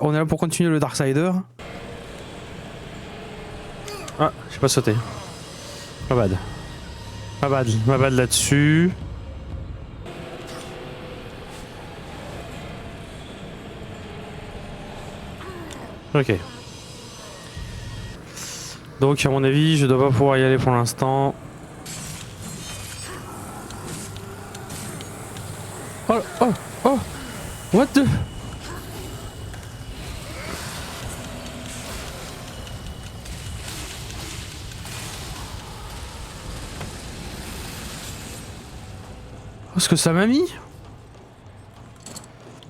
On est là pour continuer le Darksider. Ah, j'ai pas sauté. Pas bad. Pas bad là-dessus. Ok. Donc à mon avis, je dois pas pouvoir y aller pour l'instant. Oh, oh, oh! What the... Oh, ce que ça m'a mis?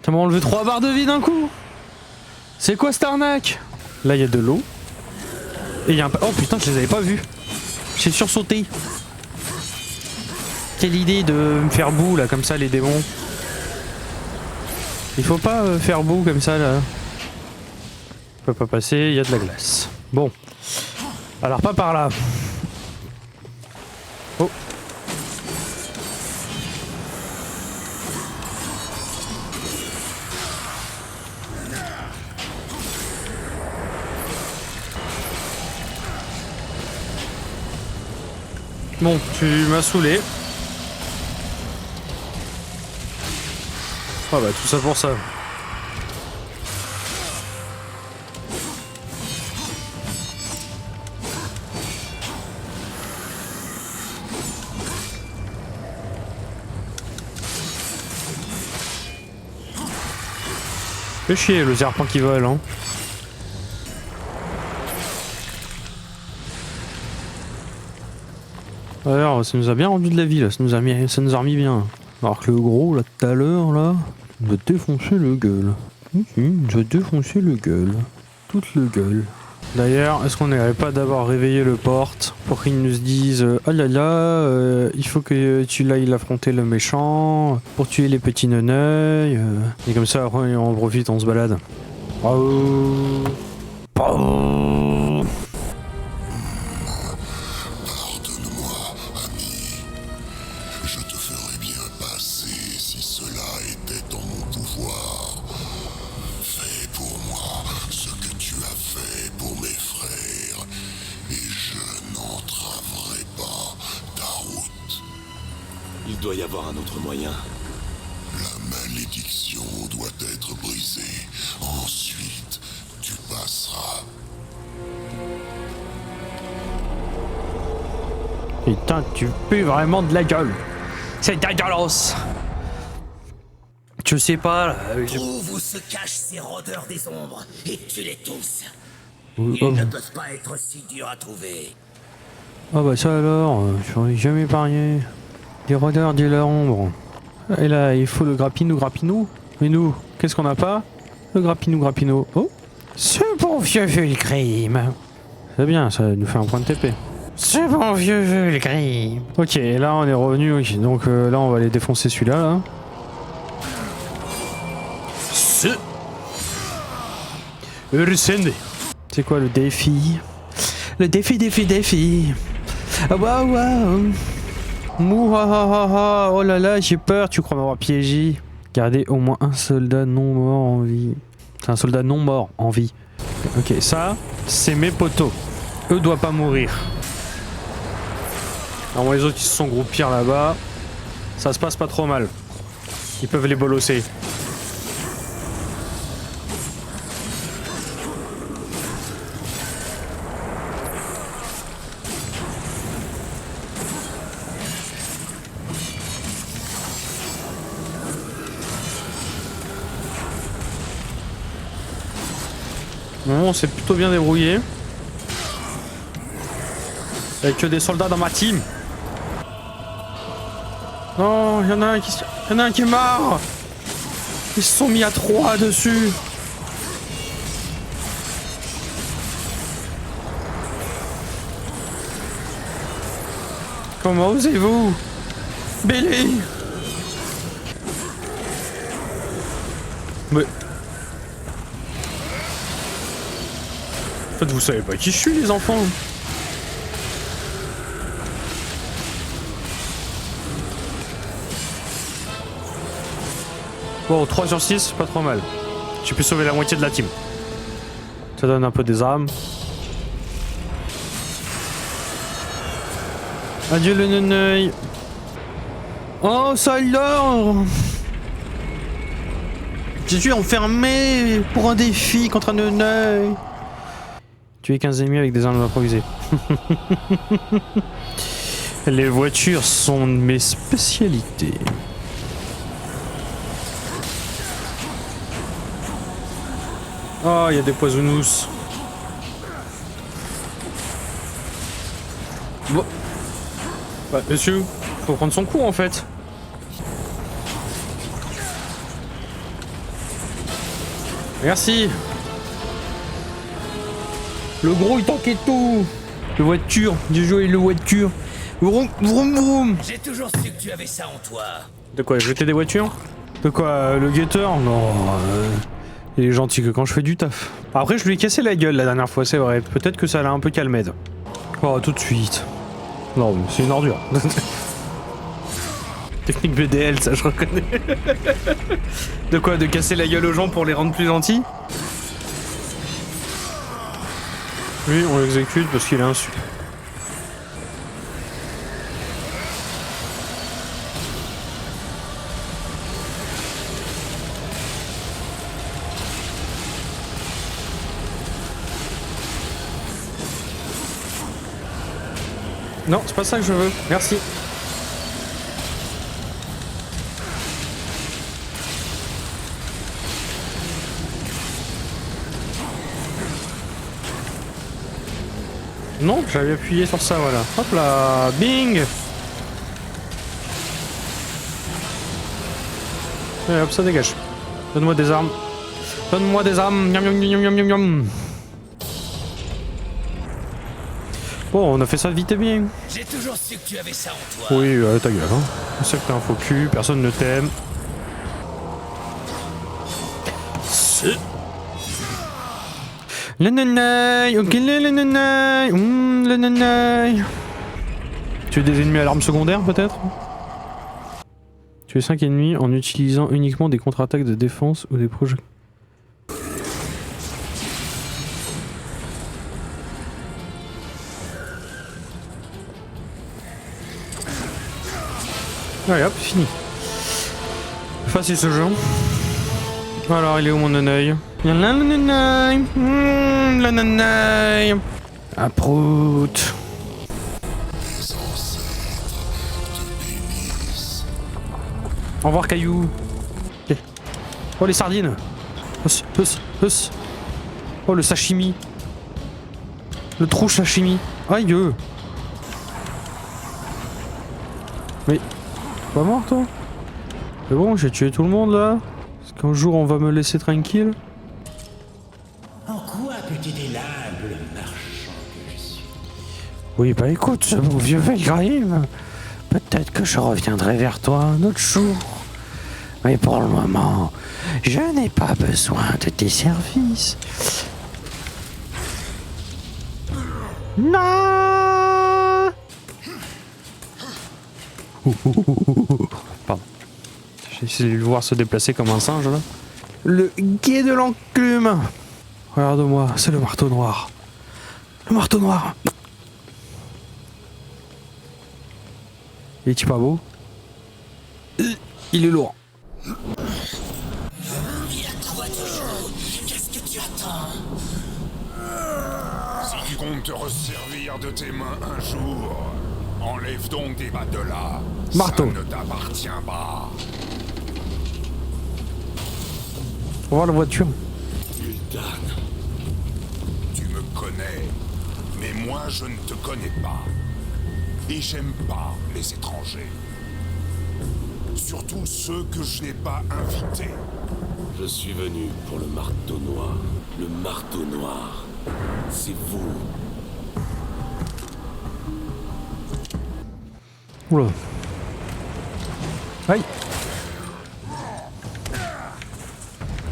Ça m'a enlevé 3 barres de vie d'un coup! C'est quoi cette arnaque? Là il y a de l'eau. Et il y a un... Oh putain, je les avais pas vus. J'ai sursauté. Quelle idée de me faire boue là, comme ça, les démons. Il faut pas faire boue comme ça là. Je peux pas passer, il y a de la glace. Bon. Alors pas par là. Oh. Bon, tu m'as saoulé. Ah bah tout ça pour ça. Fais chier le serpent qui vole hein. Alors ça nous a bien rendu de la vie là, ça nous a remis bien. Alors que le gros là tout à l'heure là, il nous a défoncé le gueule. Il nous a défoncé le gueule. Toute le gueule. D'ailleurs, est-ce qu'on n'irait pas d'abord réveiller le porte pour qu'il nous dise oh là là, il faut que tu ailles affronter le méchant pour tuer les petits neneuils. Et comme ça, après, on profite, on se balade. Oh. Oh. Pardonne-moi, ami. Je te ferais bien passer si cela était en mon pouvoir. Fais pour moi ce que tu as fait pour mes frères, et je n'entraverai pas ta route. Il doit y avoir un autre moyen. La malédiction doit être brisée. Ensuite, tu passeras. Putain, tu pues vraiment de la gueule. C'est dégueulasse. Je sais pas là. Trouve où se cachent ces rôdeurs des ombres et tue-les tous. Oh. Ils ne peuvent pas être si durs à trouver. Ah bah ça alors, j'aurais jamais parié. Les rôdeurs de l'ombre. Et là, il faut le grappinou. Mais nous, qu'est-ce qu'on n'a pas? Le grappinou. Oh, ce bon vieux Vulgrim. C'est bien, ça nous fait un point de TP. Ce bon vieux Vulgrim. Ok, là on est revenu. Okay. Donc là on va aller défoncer celui-là. Là. C'est quoi le défi? Le défi. Ah waouh. Mouhahaha. Oh là là, j'ai peur, tu crois m'avoir piégé. Gardez au moins un soldat non mort en vie. C'est un soldat non mort en vie. Ok, ça, c'est mes potos. Eux doivent pas mourir. Alors les autres qui se sont groupés là-bas, ça se passe pas trop mal. Ils peuvent les bolosser. Bon, on s'est plutôt bien débrouillé. Il n'y a que des soldats dans ma team. Non, il y en a un qui est mort. Ils se sont mis à 3 dessus. Comment osez-vous? Billy. Mais... En fait, vous savez pas qui je suis, les enfants. Bon, 3 sur 6, pas trop mal. J'ai pu sauver la moitié de la team. Ça donne un peu des armes. Adieu le neneuil. Oh, ça alors. Je suis enfermé pour un défi contre un neneuil. Tuer 15 ennemis avec des armes improvisées. Les voitures sont mes spécialités. Oh, il y a des poisonous. Bon. Bah, monsieur, faut prendre son coup en fait. Merci. Le gros il tanquait tout. Le voiture, j'ai joué le voiture. Vroom vroom vroom. J'ai toujours su que tu avais ça en toi. De quoi, jeter des voitures? De quoi, le guetteur? Non, il est gentil que quand je fais du taf. Après, je lui ai cassé la gueule la dernière fois, c'est vrai. Peut-être que ça l'a un peu calmé. Oh, tout de suite. Non, c'est une ordure. Technique BDL, ça je reconnais. De quoi, de casser la gueule aux gens pour les rendre plus gentils? Lui, on l'exécute parce qu'il est insu. Non, c'est pas ça que je veux. Merci. Non, j'avais appuyé sur ça, voilà. Hop là, bing. Et hop, ça dégage. Donne-moi des armes. Donne-moi des armes. Miam, miam, miam, miam, miam, miam. Bon, on a fait ça vite et bien. J'ai toujours su que tu avais ça en toi. Oui, ta gueule, hein. Je sais que t'es un faux cul, personne ne t'aime. Le nenaille, ok, le nenaille, le nenaille. Tu es des ennemis à l'arme secondaire, peut-être? Tu es 5 ennemis en utilisant uniquement des contre-attaques de défense ou des projets. Allez hop, fini. Facile ce jeu. Alors, il est où mon nenaille? Il y a là le nenaille. Le nenaille. À prout. Au revoir, Caillou. Okay. Oh, les sardines. Hus, hus, hus. Oh, le sashimi. Le trou sashimi. Aïe. Mais... Pas mort, toi? C'est bon, j'ai tué tout le monde, là? Est-ce qu'un jour, on va me laisser tranquille? En quoi peux-tu délabre le marchand que je suis? Oui, bah écoute, mon vieux Valgrive, peut-être que je reviendrai vers toi un autre jour. Mais pour le moment, je n'ai pas besoin de tes services. Non! Pardon. J'ai essayé de le voir se déplacer comme un singe, là. Le guet de l'enclume! Regarde-moi, c'est le marteau noir. Le marteau noir! Il est pas beau? Il est lourd. Qu'est-ce que tu attends? Si tu comptes te resservir de tes mains un jour, enlève donc tes battes de là. Marteau. Ça ne t'appartient pas. On va voir la voiture. Gul'dan. Tu me connais, mais moi je ne te connais pas. Et j'aime pas les étrangers. Surtout ceux que je n'ai pas invités. Je suis venu pour le marteau noir. Le marteau noir, c'est vous. Oula. Aïe.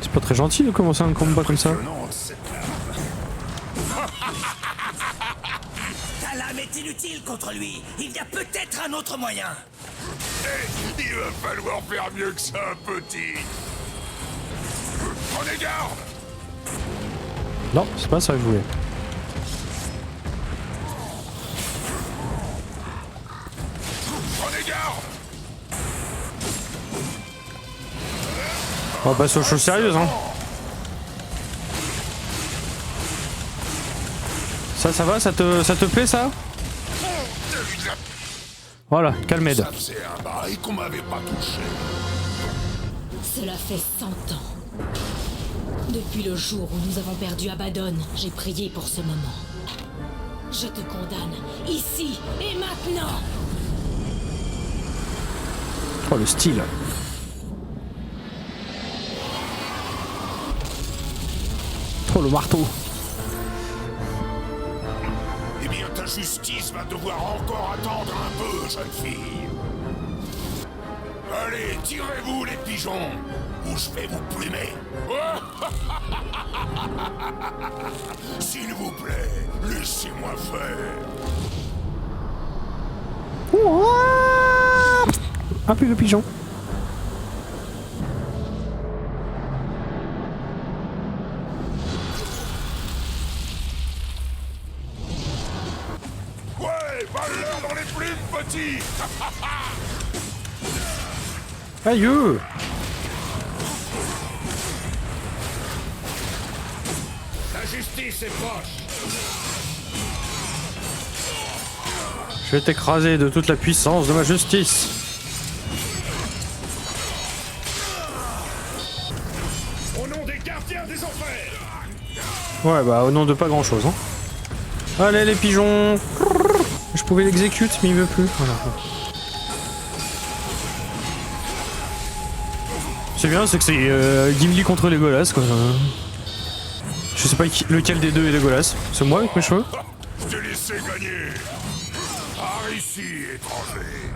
C'est pas très gentil de commencer un combat comme ça. Ta lame est inutile contre lui. Il y a peut-être un autre moyen. Il va falloir faire mieux que ça, petit. Prenez garde! Non, c'est pas ça que je voulais. Prenez garde! On va passer aux choses sérieuses, hein. Ça va, ça te plaît ça? Voilà, Calmed. Ça faisait un bail qu'on m'avait pas touché. Cela fait 100 ans. Depuis le jour où nous avons perdu Abaddon, j'ai prié pour ce moment. Je te condamne, ici et maintenant! Oh, le style. Oh, le marteau. Eh bien, ta justice va devoir encore attendre un peu, jeune fille. Allez, tirez-vous, les pigeons, ou je vais vous plumer. S'il vous plaît, laissez-moi faire. Un peu de pigeon. Ouais, balle-leur dans les plumes, petit. Aïe! La justice est proche. Je vais t'écraser de toute la puissance de ma justice. Au nom des gardiens des enfers. Ouais, bah au nom de pas grand chose, hein. Allez les pigeons. Je pouvais l'exécuter, mais il veut plus. Voilà. C'est bien, c'est que c'est Gimli contre Legolas, quoi. Je sais pas lequel des deux est Legolas. C'est moi avec mes cheveux? Je t'ai laissé gagner. Par ici, étranger.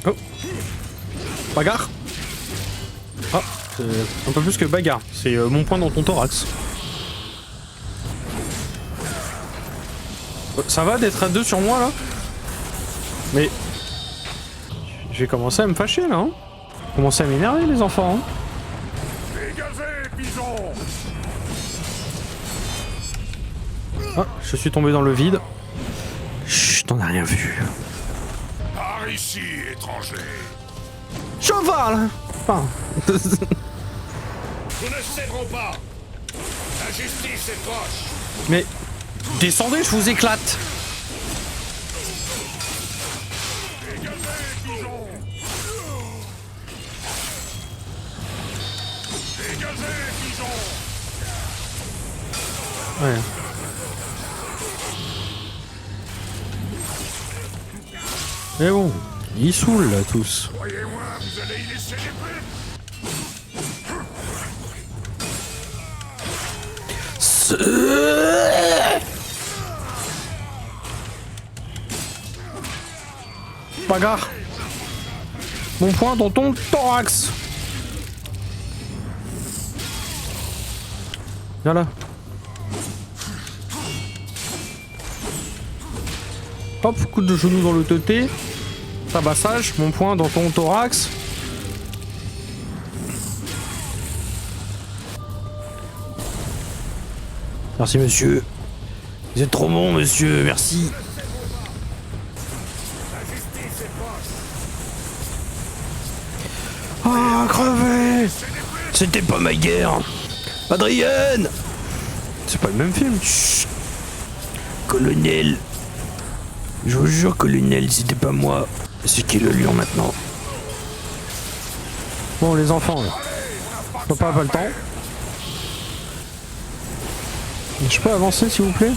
Oh. Bagarre. Ah, c'est un peu plus que bagarre. C'est mon poing dans ton thorax. Ça va d'être à deux sur moi là? Mais je vais commencer à me fâcher là, hein. Commencer à m'énerver les enfants, hein. Dégagez, pigeons. Ah, je suis tombé dans le vide. Chut, t'en as rien vu. Par ici, étranger. Cheval. Enfin... Nous ne céderons pas. La justice est proche. Mais descendez, je vous éclate. Dégagez, pigeons. Dégagez, pigeons. Ouais. Mais bon, ils saoulent là tous. Croyez-moi, vous allez y laisser des plumes. Bagarre. Mon poing dans ton thorax. Voilà. Hop, coup de genou dans le teuté. Tabassage, mon poing dans ton thorax. Merci monsieur. Vous êtes trop bon monsieur, merci. Ah, crevé. C'était pas ma guerre. Adrienne. C'est pas le même film. Chut. Colonel. Je vous jure, colonel, c'était pas moi. C'est qui le lion maintenant? Bon, les enfants, là. Papa a pas le temps. Je peux avancer, s'il vous plaît?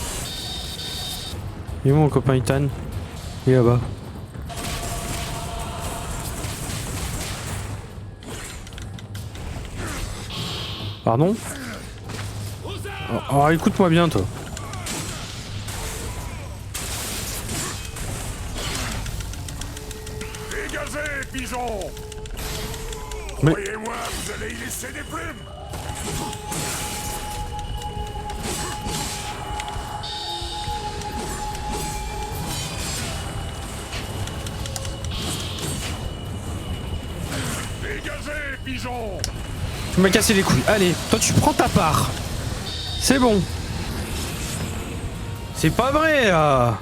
Il est où mon copain Ethan? Il est là-bas. Pardon? Alors écoute-moi bien, toi. Dégagez, pigeons. Mais- Croyez-moi, vous allez y laisser des plumes. Dégagez, pigeon! Tu m'as cassé les couilles. Allez, toi tu prends ta part. C'est bon. C'est pas vrai là.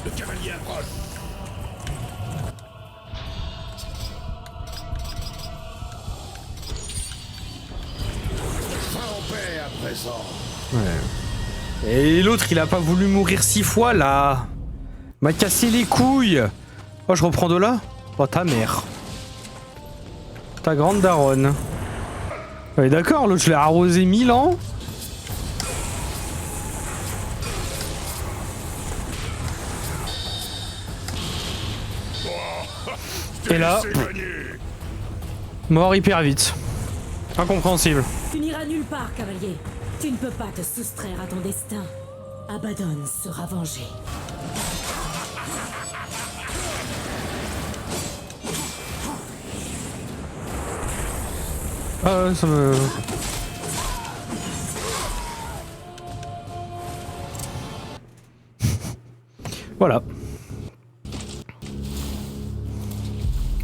Le cavalier approche! Va en paix à présent! Ouais. Et l'autre il a pas voulu mourir 6 fois là. M'a cassé les couilles. Oh je reprends de là. Oh ta mère. Ta grande daronne. Ouais d'accord, l'autre je l'ai arrosé 1000 ans. Et là, mort hyper vite. Incompréhensible. Tu n'iras nulle part, cavalier. Tu ne peux pas te soustraire à ton destin. Abaddon sera vengé. Ah ça me... Voilà.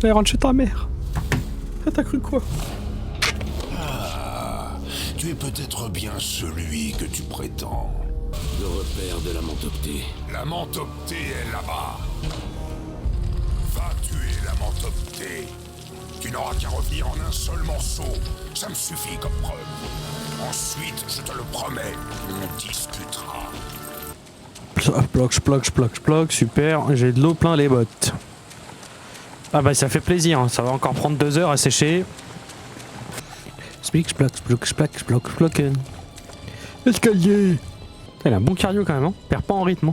Allez, rentre chez ta mère. Ah, t'as cru quoi? Tu es peut-être bien celui que tu prétends. Le repère de la Mentoptée. La Mentoptée est là-bas. Va tuer la Mentoptée. Tu n'auras qu'à revenir en un seul morceau. Ça me suffit comme preuve. Ensuite, je te le promets, on discutera. Ploc, super, j'ai de l'eau plein les bottes. Ah bah ça fait plaisir, hein. Ça va encore prendre 2 heures à sécher. Splocken. Escalier. Elle a un bon cardio quand même, hein. Perd pas en rythme.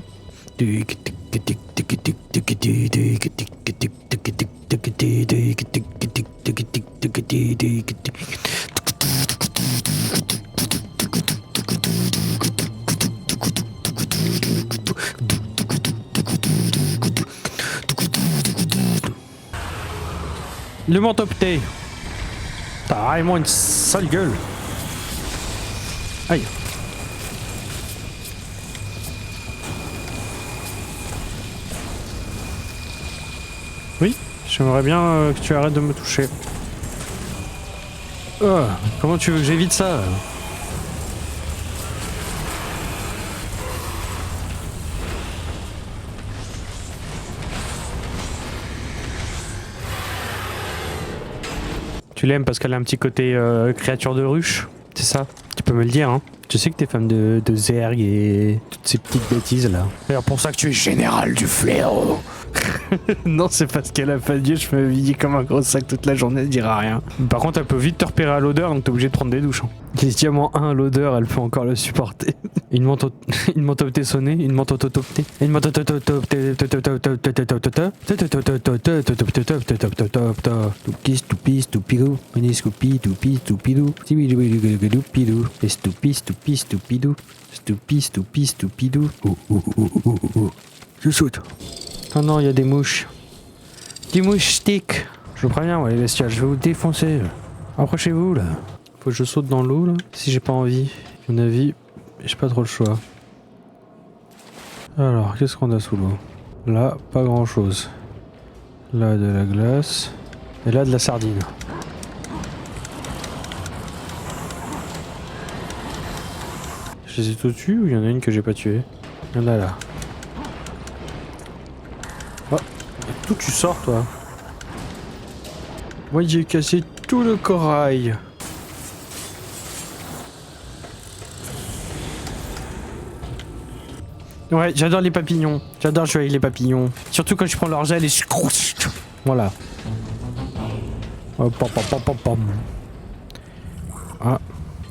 Le Mentoptée. T'as vraiment une sale gueule. Aïe. Oui, j'aimerais bien que tu arrêtes de me toucher. Comment tu veux que j'évite ça? Tu l'aimes parce qu'elle a un petit côté créature de ruche, c'est ça? Tu peux me le dire, hein? Je sais que t'es fan de Zerg et toutes ces petites bêtises là. C'est pour ça que tu es général du fléau. Non, c'est parce qu'elle a pas Dieu, je me vis comme un gros sac toute la journée, elle dira rien. Par contre, elle peut vite te repérer à l'odeur, donc t'es obligé de prendre des douches. Hein. Les diamants 1 à l'odeur, elle peut encore le supporter. Une Mentoptée sonnée, une Mentoptée. Une Mentoptée. Toupis, toupis, toupidou. Meniscoupi, toupis, toupidou. Tibidou, et stoupis, toupis, toupidou. Stoupis, toupis, toupidou. Je saute. Oh non, il y a des mouches. Des mouches-tiques. Je vous préviens, ouais, les bestioles, je vais vous défoncer. Approchez-vous, là. Faut que je saute dans l'eau, là. Si j'ai pas envie. À mon avis, j'ai pas trop le choix. Alors, qu'est-ce qu'on a sous l'eau? Là, pas grand-chose. Là, de la glace. Et là, de la sardine. Je les ai tous tués ou il y en a une que j'ai pas tuée? Il y en a là. Oh, d'où tu sors toi? Moi j'ai cassé tout le corail. Ouais, j'adore les papillons. J'adore jouer avec les papillons. Surtout quand je prends leur gel et je... Voilà. Hop, hop, hop, hop, hop, hop. Ah.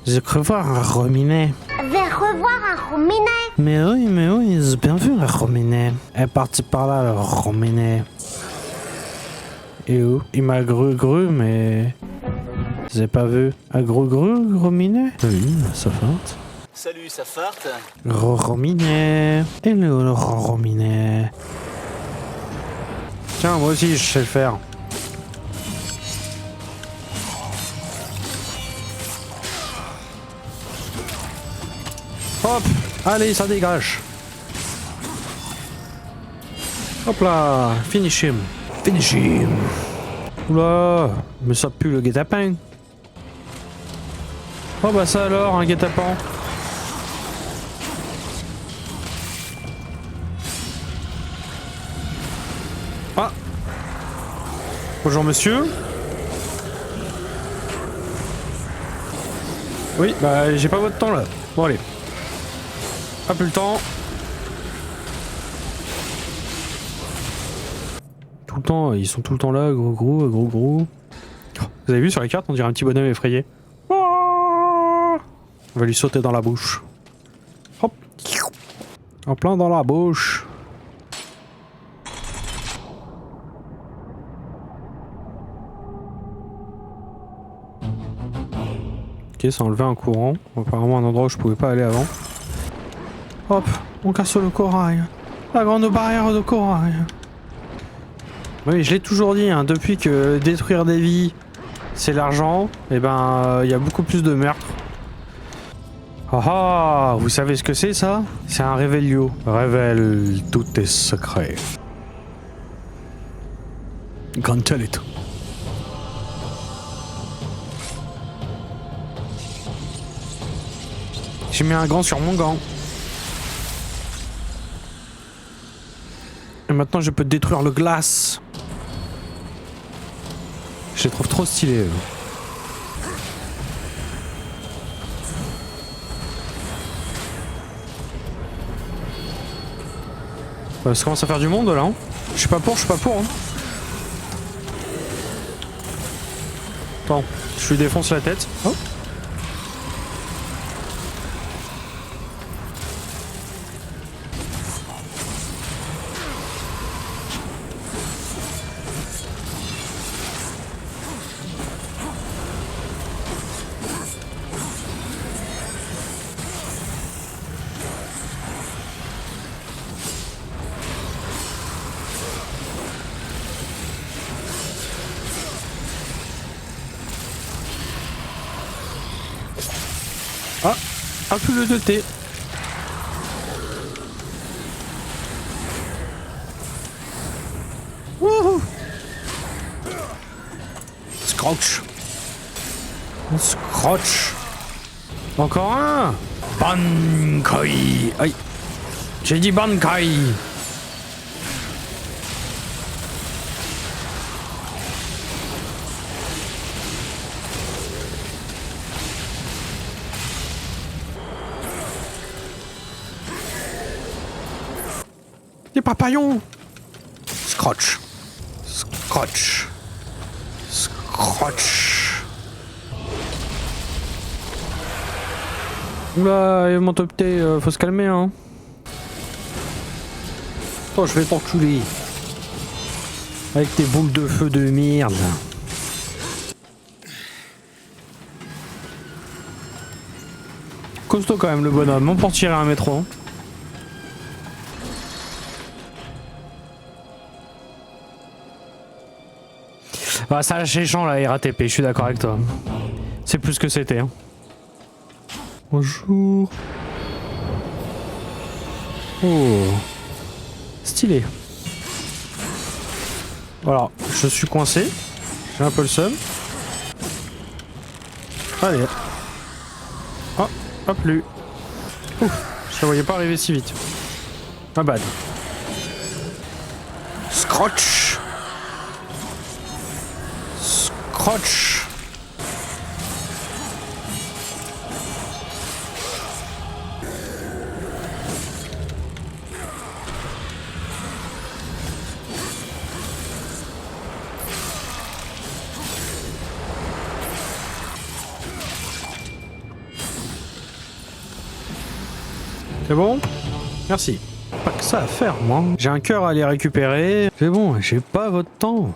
J'ai cru voir un rominet. Vais revoir un rominet. Mais oui, j'ai bien vu un rominet. Elle est partie par là, le rominet. Et où? Il m'a gru, mais... J'ai pas vu. Un gros rominet? Oui, ça farte. Salut, ça farte? Gros rominet. Hello, le rominet. Tiens, moi aussi, je sais le faire. Hop! Allez, ça dégage! Hop là! Finish him! Finish him! Oula, mais ça pue le guet-apens. Oh bah ça alors, un guet-apens. Ah. Bonjour monsieur. Oui, bah j'ai pas votre temps là. Bon allez. Pas plus le temps. Tout le temps, ils sont tout le temps là, gros. Vous avez vu sur la carte, on dirait un petit bonhomme effrayé. On va lui sauter dans la bouche. Hop. En plein dans la bouche. Ok, ça a enlevé un courant. Apparemment un endroit où je pouvais pas aller avant. Hop, on casse le corail. La grande barrière de corail. Oui, je l'ai toujours dit, hein, depuis que détruire des vies, c'est l'argent, et ben y a beaucoup plus de meurtres. Ah ah, vous savez ce que c'est ça? C'est un révélio. Révèle tous tes secrets. Gantelet. J'ai mis un gant sur mon gant. Et maintenant je peux détruire le glace. Je les trouve trop stylés. Ça commence à faire du monde là. Hein. Je suis pas pour. Hein. Attends, je lui défonce la tête. Oh. Ah, un peu de thé. Wouhou. Scratch. Scratch. Encore un. Bankai. Aïe. J'ai dit Bankai. Des papillons. Scratch. Scratch. Scratch. Oula, mon top T, faut se calmer hein. Oh, je vais t'enculer. Avec tes boules de feu de merde. Costaud quand même le bonhomme, on pour tirer un métro. Hein. Bah ça lâche les champs la RATP, je suis d'accord avec toi. C'est plus que c'était. Hein. Bonjour. Oh. Stylé. Voilà, je suis coincé. J'ai un peu le seum. Allez. Ah, hop plus. Ouf, je la voyais pas arriver si vite. Ma bad. Scratch. Scratch. C'est bon? Merci. Pas que ça à faire, moi. J'ai un cœur à aller récupérer. C'est bon, j'ai pas votre temps.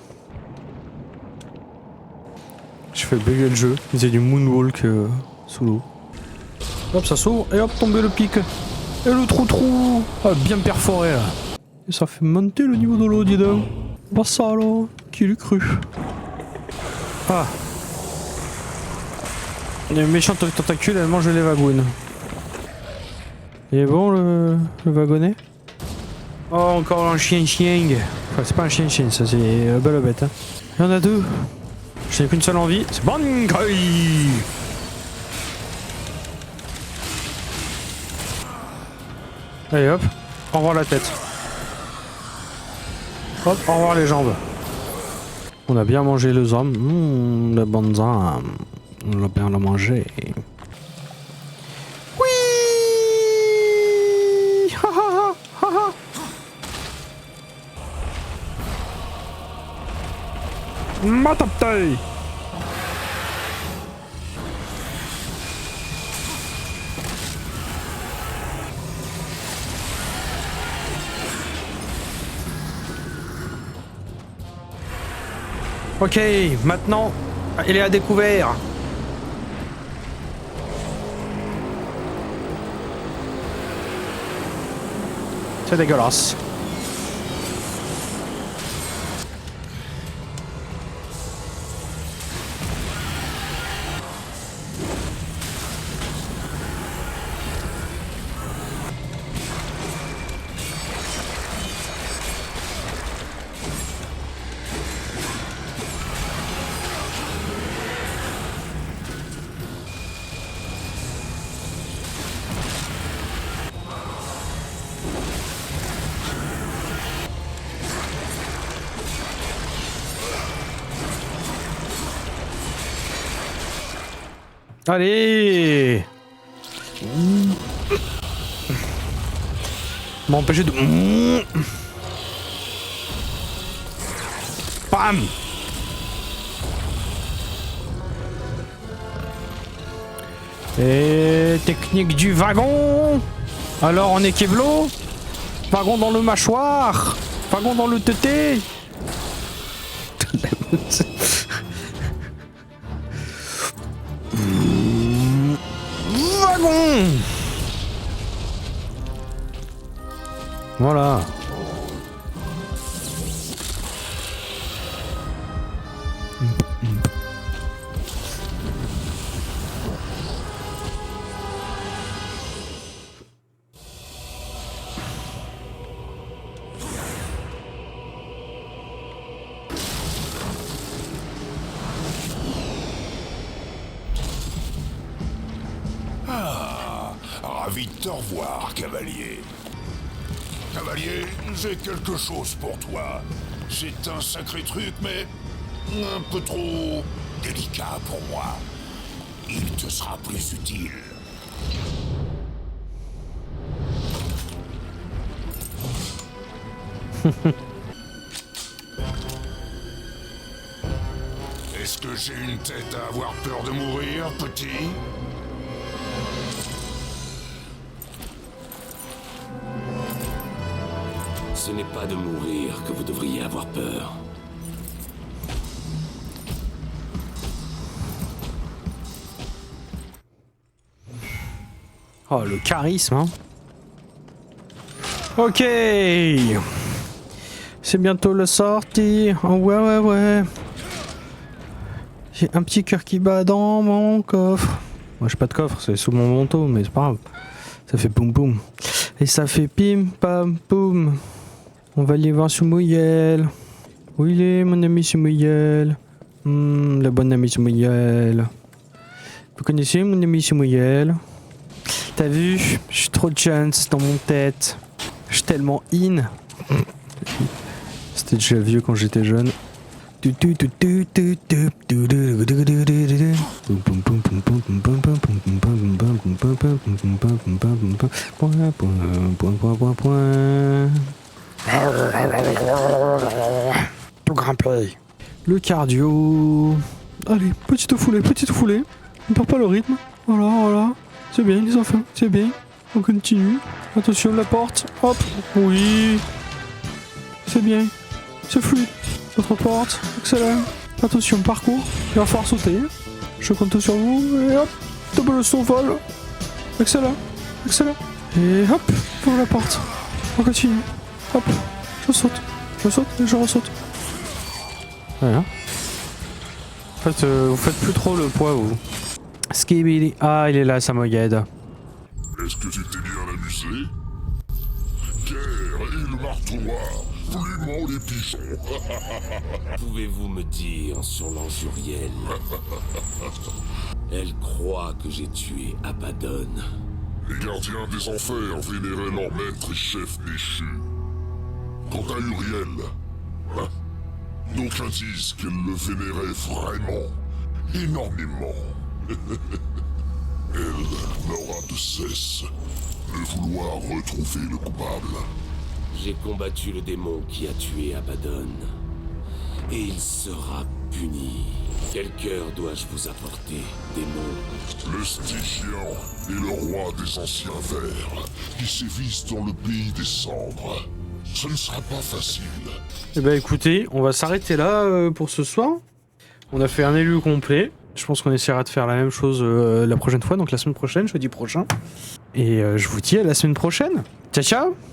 Je fais bugger le jeu. C'est du moonwalk sous l'eau. Hop, ça s'ouvre et hop, tomber le pic. Et le trou. Ah, bien perforé là. Et ça fait monter le niveau de l'eau, dis donc. Bah ça alors, qui l'eût cru? Ah. Les méchants tentacules, elles mangent les wagons. Il est bon le wagonnet? Oh, encore un chien. Enfin, c'est pas un chien, ça c'est belle bête. Hein. Il y en a deux. Je n'ai qu'une seule envie, c'est Bankai. Allez hop, au revoir la tête. Hop, au revoir les jambes. On a bien mangé les hommes. Les bonnes âmes. On l'a bien mangé. Oui. Ha ha ha ha. Ma top taille. Ok, maintenant, il est à découvert. C'est dégueulasse. Allez, m'empêcher de... Bam. Et technique du wagon. Alors on est Kevlo. Wagon dans le mâchoire. Wagon dans le tété. Wagon. Voilà. Ravi de te revoir, cavalier. Cavalier, j'ai quelque chose pour toi. C'est un sacré truc, mais un peu trop délicat pour moi. Il te sera plus utile. Est-ce que j'ai une tête à avoir peur de mourir, petit ? Ce n'est pas de mourir que vous devriez avoir peur. Oh, le charisme, hein. Ok. C'est bientôt la sortie. Oh, ouais. J'ai un petit cœur qui bat dans mon coffre. Moi, j'ai pas de coffre, c'est sous mon manteau, mais c'est pas grave. Ça fait poum poum. Et ça fait pim pam poum. On va aller voir Sumoyel. Où il est, mon ami Sumoyel? Le bon ami Sumoyel. Vous connaissez mon ami Sumoyel? T'as vu? Je suis trop Jones dans mon tête. Je suis tellement in. C'était déjà vieux quand j'étais jeune. Tout grimper. Le cardio. Allez, petite foulée. On perd pas le rythme. Voilà. C'est bien les enfants, c'est bien. On continue. Attention la porte. Hop. Oui. C'est bien. C'est fluide. Notre porte. Excellent. Attention parcours. Il va falloir sauter. Je compte sur vous. Et hop. Double saut vol. Excellent. Et hop. Pour la porte. On continue. Hop. Je saute et je ressaute. Voilà. En fait, vous faites plus trop le poids, vous. Skibidi. Ah, il est là, Samoyed. Est-ce que tu t'es bien amusé? Guerre et le marteau noir, absolument les pigeons. Pouvez-vous me dire sur l'Anzuriel? Elle croit que j'ai tué Abaddon. Les gardiens des enfers vénéraient leur maître et chef déchu. Quant à Uriel, d'aucuns disent qu'elle le vénérait vraiment, énormément. Elle n'aura de cesse de vouloir retrouver le coupable. J'ai combattu le démon qui a tué Abaddon. Et il sera puni. Quel cœur dois-je vous apporter, démon? Le Stygian est le roi des anciens vers, qui sévissent dans le pays des cendres. Ce ne sera pas facile. Eh ben écoutez, on va s'arrêter là pour ce soir. On a fait un élu complet. Je pense qu'on essaiera de faire la même chose la prochaine fois, donc la semaine prochaine, jeudi prochain. Et je vous dis à la semaine prochaine. Ciao ciao!